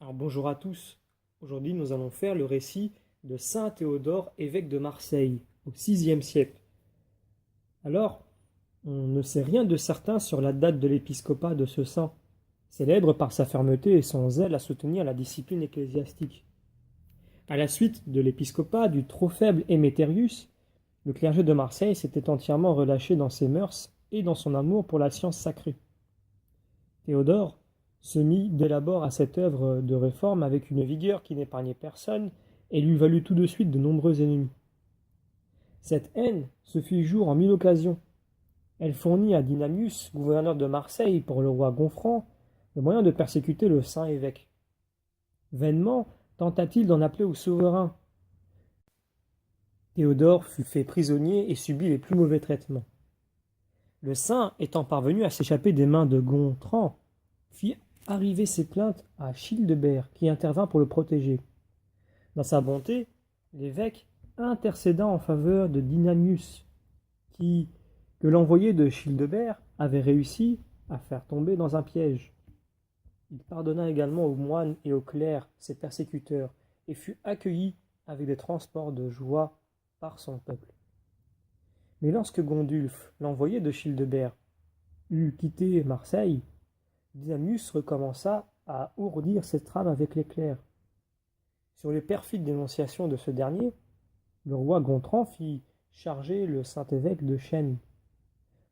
Alors bonjour à tous. Aujourd'hui, nous allons faire le récit de Saint Théodore, évêque de Marseille, au VIe siècle. Alors, on ne sait rien de certain sur la date de l'épiscopat de ce saint, célèbre par sa fermeté et son zèle à soutenir la discipline ecclésiastique. À la suite de l'épiscopat du trop faible Éméterius, le clergé de Marseille s'était entièrement relâché dans ses mœurs et dans son amour pour la science sacrée. Théodore se mit dès l'abord à cette œuvre de réforme avec une vigueur qui n'épargnait personne et lui valut tout de suite de nombreux ennemis. Cette haine se fit jour en 1000 occasions. Elle fournit à Dynamius, gouverneur de Marseille pour le roi Gonfrand, le moyen de persécuter le saint évêque. Vainement tenta-t-il d'en appeler au souverain. Théodore fut fait prisonnier et subit les plus mauvais traitements. Le saint, étant parvenu à s'échapper des mains de Gontran, fit arriver ses plaintes à Childebert, qui intervint pour le protéger. Dans sa bonté, l'évêque intercéda en faveur de Dynamius, que l'envoyé de Childebert avait réussi à faire tomber dans un piège. Il pardonna également aux moines et aux clercs, ses persécuteurs, et fut accueilli avec des transports de joie par son peuple. Mais lorsque Gondulphe, l'envoyé de Childebert, eut quitté Marseille, Dynamius recommença à ourdir ses trames avec les clercs. Sur les perfides dénonciations de ce dernier, le roi Gontran fit charger le saint-évêque de Chênes.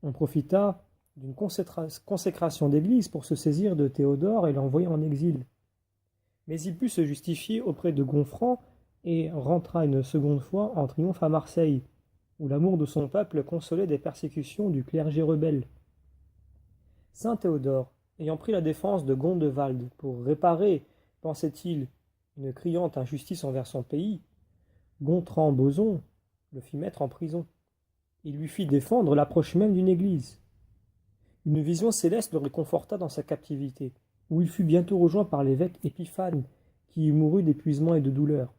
On profita d'une consécration d'église pour se saisir de Théodore et l'envoyer en exil. Mais il put se justifier auprès de Gonfrand et rentra une seconde fois en triomphe à Marseille, où l'amour de son peuple consolait des persécutions du clergé rebelle. Saint Théodore, ayant pris la défense de Gondewald pour réparer, pensait-il, une criante injustice envers son pays, Gontran-Boson le fit mettre en prison. Il lui fit défendre l'approche même d'une église. Une vision céleste le réconforta dans sa captivité, où il fut bientôt rejoint par l'évêque Épiphane, qui y mourut d'épuisement et de douleur.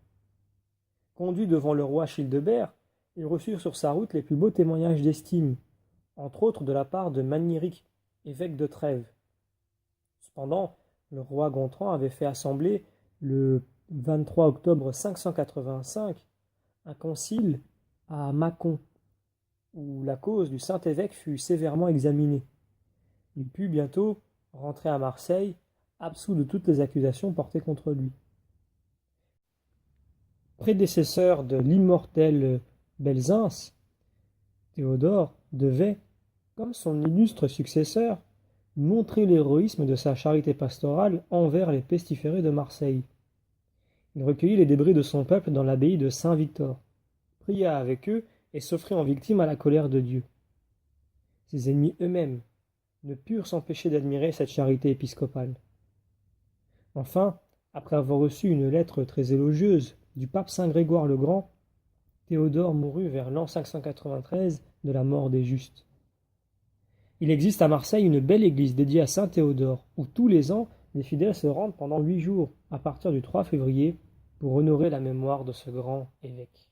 Conduit devant le roi Childebert, il reçut sur sa route les plus beaux témoignages d'estime, entre autres de la part de Maniéric, évêque de Trèves. Cependant, le roi Gontran avait fait assembler, le 23 octobre 585, un concile à Mâcon, où la cause du saint évêque fut sévèrement examinée. Il put bientôt rentrer à Marseille, absous de toutes les accusations portées contre lui. Prédécesseur de l'immortel Belzunce, Théodore devait, comme son illustre successeur, montrer l'héroïsme de sa charité pastorale envers les pestiférés de Marseille. Il recueillit les débris de son peuple dans l'abbaye de Saint-Victor, pria avec eux et s'offrit en victime à la colère de Dieu. Ses ennemis eux-mêmes ne purent s'empêcher d'admirer cette charité épiscopale. Enfin, après avoir reçu une lettre très élogieuse du pape Saint Grégoire le Grand, Théodore mourut vers l'an 593 de la mort des justes. Il existe à Marseille une belle église dédiée à Saint Théodore, où tous les ans les fidèles se rendent pendant 8 jours, à partir du 3 février, pour honorer la mémoire de ce grand évêque.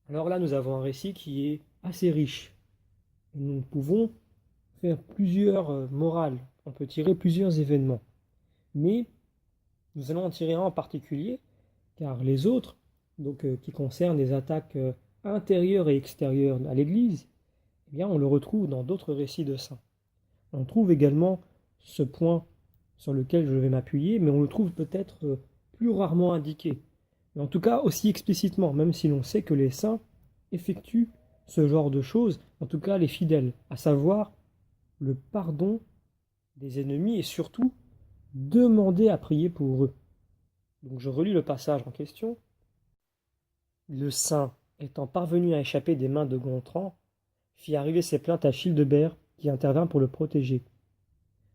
Alors là, nous avons un récit qui est assez riche. Et nous pouvons faire plusieurs morales, on peut tirer plusieurs événements. Mais nous allons en tirer un en particulier, car les autres, qui concernent les attaques intérieures et extérieures à l'Église, eh bien, on le retrouve dans d'autres récits de saints. On trouve également ce point sur lequel je vais m'appuyer, mais on le trouve peut-être plus rarement indiqué. Mais en tout cas aussi explicitement, même si l'on sait que les saints effectuent ce genre de choses, en tout cas les fidèles, à savoir le pardon des ennemis et surtout demander à prier pour eux. Donc je relis le passage en question. Le saint, étant parvenu à échapper des mains de Gontran, fit arriver ses plaintes à Childebert, qui intervint pour le protéger.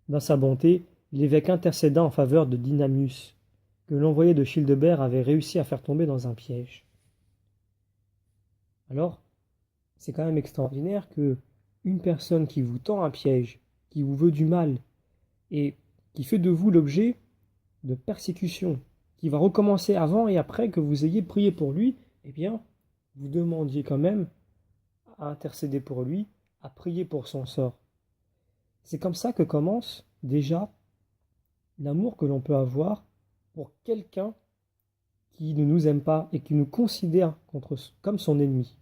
Dans sa bonté, l'évêque intercéda en faveur de Dynamius, que l'envoyé de Childebert avait réussi à faire tomber dans un piège. Alors, c'est quand même extraordinaire que une personne qui vous tend un piège, qui vous veut du mal, et qui fait de vous l'objet de persécution, qui va recommencer avant et après que vous ayez prié pour lui, eh bien, vous demandiez quand même à intercéder pour lui, à prier pour son sort. C'est comme ça que commence déjà l'amour que l'on peut avoir pour quelqu'un qui ne nous aime pas et qui nous considère comme son ennemi.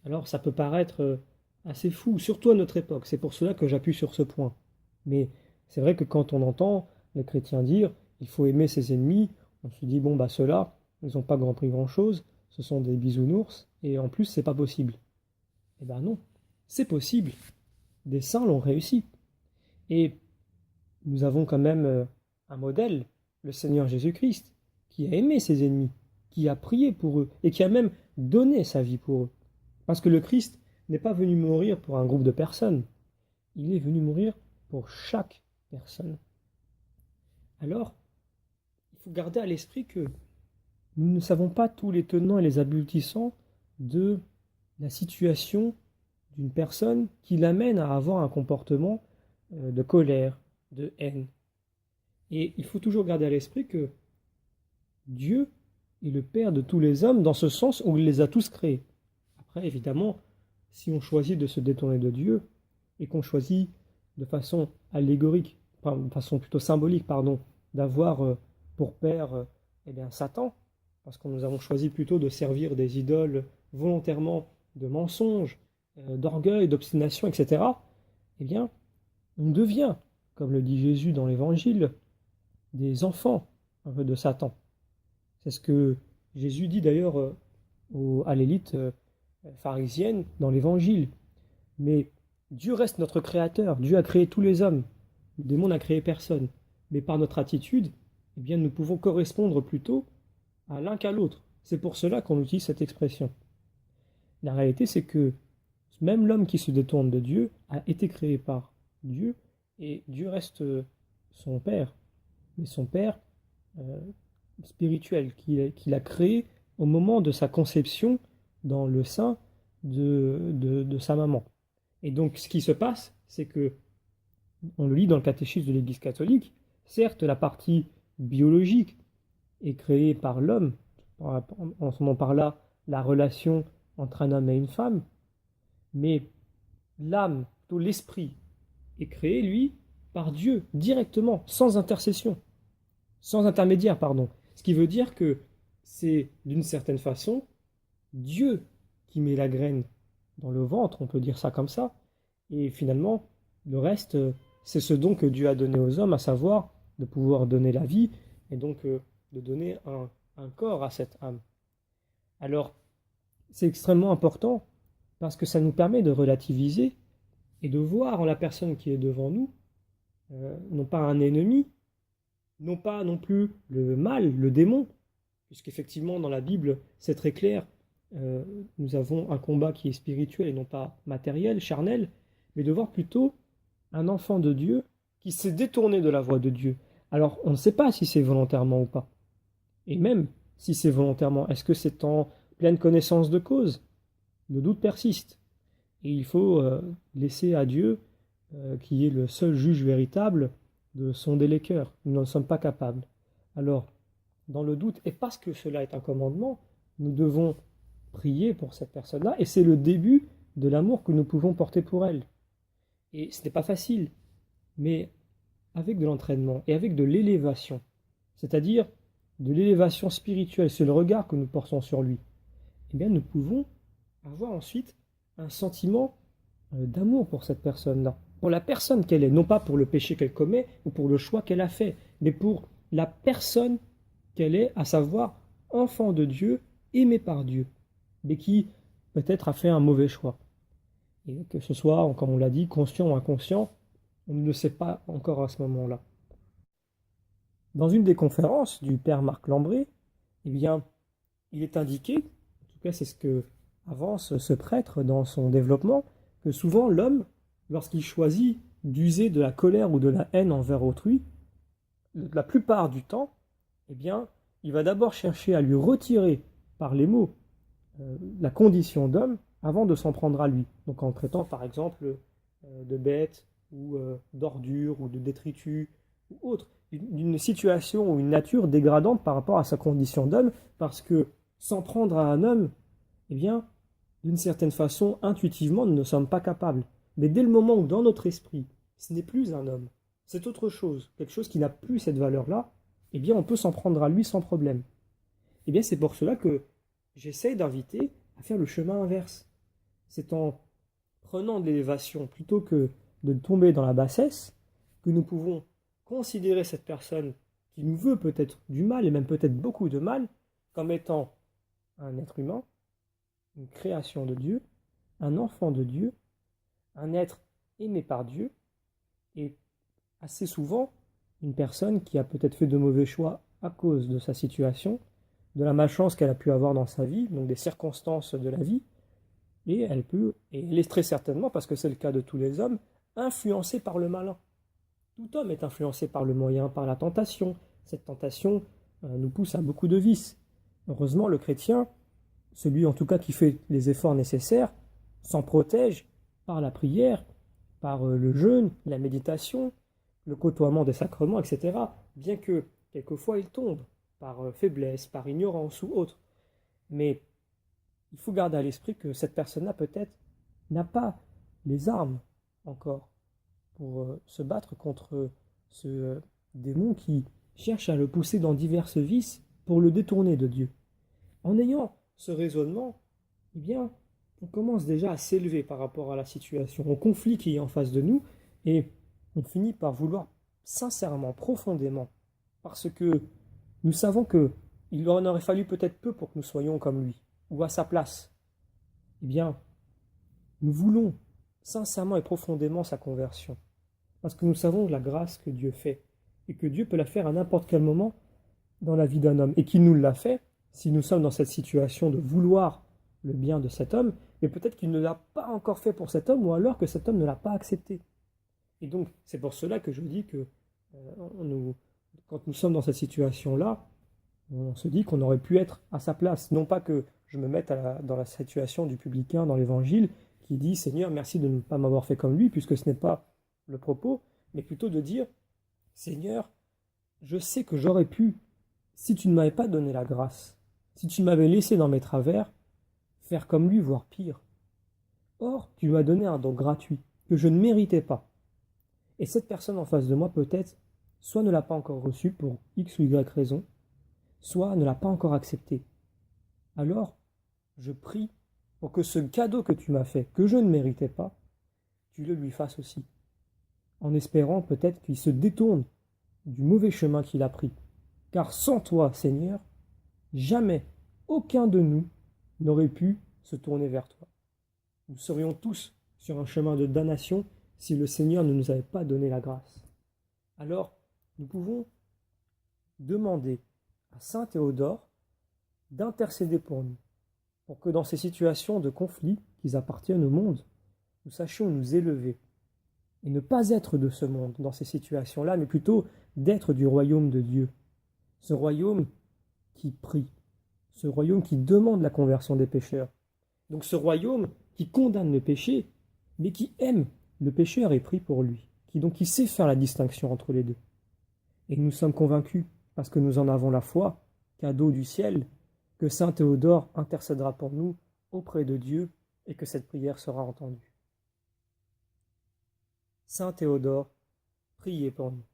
Alors ça peut paraître assez fou, surtout à notre époque. C'est pour cela que j'appuie sur ce point. Mais c'est vrai que quand on entend les chrétiens dire il faut aimer ses ennemis, on se dit bon bah ceux-là, ils n'ont pas compris grand-chose, ce sont des bisounours, et en plus c'est pas possible. Eh ben non, c'est possible. Des saints l'ont réussi. Et nous avons quand même un modèle, le Seigneur Jésus-Christ, qui a aimé ses ennemis, qui a prié pour eux, et qui a même donné sa vie pour eux. Parce que le Christ n'est pas venu mourir pour un groupe de personnes, il est venu mourir pour chaque personne. Alors, il faut garder à l'esprit que nous ne savons pas tous les tenants et les aboutissants de la situation d'une personne qui l'amène à avoir un comportement de colère, de haine. Et il faut toujours garder à l'esprit que Dieu est le Père de tous les hommes dans ce sens où il les a tous créés. Après, évidemment, si on choisit de se détourner de Dieu et qu'on choisit de façon allégorique, de façon plutôt symbolique, pardon, d'avoir pour père eh bien, Satan, parce que nous avons choisi plutôt de servir des idoles volontairement de mensonges, d'orgueil, d'obstination, etc., eh bien, on devient, comme le dit Jésus dans l'Évangile, des enfants un peu de Satan. C'est ce que Jésus dit d'ailleurs à l'élite pharisienne dans l'Évangile. Mais Dieu reste notre créateur, Dieu a créé tous les hommes, le démon n'a créé personne. Mais par notre attitude, eh bien, nous pouvons correspondre plutôt à l'un qu'à l'autre. C'est pour cela qu'on utilise cette expression. La réalité, c'est que même l'homme qui se détourne de Dieu a été créé par Dieu, et Dieu reste son Père, mais son Père spirituel, qu'il a créé au moment de sa conception dans le sein de sa maman. Et donc ce qui se passe, c'est que, on le lit dans le catéchisme de l'Église catholique, certes la partie biologique est créée par l'homme, en entendant par là la relation entre un homme et une femme, mais l'âme, plutôt l'esprit, est créé, lui, par Dieu, directement, sans intercession, sans intermédiaire, pardon. Ce qui veut dire que c'est, d'une certaine façon, Dieu qui met la graine dans le ventre, on peut dire ça comme ça, et finalement, le reste, c'est ce don que Dieu a donné aux hommes, à savoir de pouvoir donner la vie, et donc de donner un corps à cette âme. Alors, c'est extrêmement important, parce que ça nous permet de relativiser et de voir en la personne qui est devant nous, non pas un ennemi, non pas non plus le mal, le démon, puisqu'effectivement dans la Bible c'est très clair, nous avons un combat qui est spirituel et non pas matériel, charnel, mais de voir plutôt un enfant de Dieu qui s'est détourné de la voie de Dieu. Alors on ne sait pas si c'est volontairement ou pas, et même si c'est volontairement, est-ce que c'est en pleine connaissance de cause? Le doute persiste. Et il faut laisser à Dieu, qui est le seul juge véritable, de sonder les cœurs. Nous n'en sommes pas capables. Alors, dans le doute, et parce que cela est un commandement, nous devons prier pour cette personne-là, et c'est le début de l'amour que nous pouvons porter pour elle. Et ce n'est pas facile, mais avec de l'entraînement et avec de l'élévation, c'est-à-dire de l'élévation spirituelle, c'est le regard que nous portons sur lui, eh bien nous pouvons avoir ensuite un sentiment d'amour pour cette personne-là, pour la personne qu'elle est, non pas pour le péché qu'elle commet ou pour le choix qu'elle a fait, mais pour la personne qu'elle est, à savoir enfant de Dieu, aimé par Dieu, mais qui peut-être a fait un mauvais choix. Et que ce soit, comme on l'a dit, conscient ou inconscient, on ne le sait pas encore à ce moment-là. Dans une des conférences du père Marc Lambré, eh bien, il est indiqué, en tout cas c'est ce que avance ce prêtre dans son développement, que souvent l'homme, lorsqu'il choisit d'user de la colère ou de la haine envers autrui, la plupart du temps, eh bien, il va d'abord chercher à lui retirer par les mots la condition d'homme avant de s'en prendre à lui. Donc en traitant par exemple de bête ou d'ordure ou de détritus ou autre, d'une situation ou une nature dégradante par rapport à sa condition d'homme, parce que s'en prendre à un homme, eh bien, d'une certaine façon, intuitivement, nous ne sommes pas capables. Mais dès le moment où dans notre esprit ce n'est plus un homme, c'est autre chose, quelque chose qui n'a plus cette valeur-là, eh bien on peut s'en prendre à lui sans problème. Eh bien c'est pour cela que j'essaye d'inviter à faire le chemin inverse. C'est en prenant de l'élévation plutôt que de tomber dans la bassesse que nous pouvons considérer cette personne qui nous veut peut-être du mal, et même peut-être beaucoup de mal, comme étant un être humain, une création de Dieu, un enfant de Dieu, un être aimé par Dieu, et assez souvent une personne qui a peut-être fait de mauvais choix à cause de sa situation, de la malchance qu'elle a pu avoir dans sa vie, donc des circonstances de la vie, et elle peut, et elle est très certainement, parce que c'est le cas de tous les hommes, influencée par le malin. Tout homme est influencé par le moyen, par la tentation. Cette tentation nous pousse à beaucoup de vices. Heureusement, le chrétien, celui en tout cas qui fait les efforts nécessaires, s'en protège par la prière, par le jeûne, la méditation, le côtoiement des sacrements, etc. Bien que quelquefois il tombe par faiblesse, par ignorance ou autre. Mais il faut garder à l'esprit que cette personne-là peut-être n'a pas les armes encore pour se battre contre ce démon qui cherche à le pousser dans divers vices pour le détourner de Dieu. En ayant ce raisonnement, eh bien, on commence déjà à s'élever par rapport à la situation, au conflit qui est en face de nous, et on finit par vouloir sincèrement, profondément, parce que nous savons que il en aurait fallu peut-être peu pour que nous soyons comme lui, ou à sa place. Eh bien, nous voulons sincèrement et profondément sa conversion, parce que nous savons la grâce que Dieu fait, et que Dieu peut la faire à n'importe quel moment dans la vie d'un homme, et qu'il nous l'a fait, si nous sommes dans cette situation de vouloir le bien de cet homme, mais peut-être qu'il ne l'a pas encore fait pour cet homme, ou alors que cet homme ne l'a pas accepté. Et donc, c'est pour cela que je dis que quand nous sommes dans cette situation-là, on se dit qu'on aurait pu être à sa place. Non pas que je me mette dans la situation du publicain dans l'Évangile qui dit « Seigneur, merci de ne pas m'avoir fait comme lui », puisque ce n'est pas le propos, mais plutôt de dire « Seigneur, je sais que j'aurais pu, si tu ne m'avais pas donné la grâce, si tu m'avais laissé dans mes travers, faire comme lui, voire pire. Or, tu m'as donné un don gratuit, que je ne méritais pas. Et cette personne en face de moi, peut-être, soit ne l'a pas encore reçu pour X ou Y raison, soit ne l'a pas encore accepté. Alors, je prie pour que ce cadeau que tu m'as fait, que je ne méritais pas, tu le lui fasses aussi, en espérant peut-être qu'il se détourne du mauvais chemin qu'il a pris. Car sans toi, Seigneur, jamais aucun de nous n'aurait pu se tourner vers toi. Nous serions tous sur un chemin de damnation si le Seigneur ne nous avait pas donné la grâce. Alors, nous pouvons demander à saint Théodore d'intercéder pour nous, pour que dans ces situations de conflit qui appartiennent au monde, nous sachions nous élever et ne pas être de ce monde dans ces situations-là, mais plutôt d'être du royaume de Dieu. Ce royaume qui prie, ce royaume qui demande la conversion des pécheurs. Donc ce royaume qui condamne le péché, mais qui aime le pécheur et prie pour lui, qui sait faire la distinction entre les deux. Et nous sommes convaincus, parce que nous en avons la foi, cadeau du ciel, que saint Théodore intercédera pour nous auprès de Dieu et que cette prière sera entendue. Saint Théodore, priez pour nous.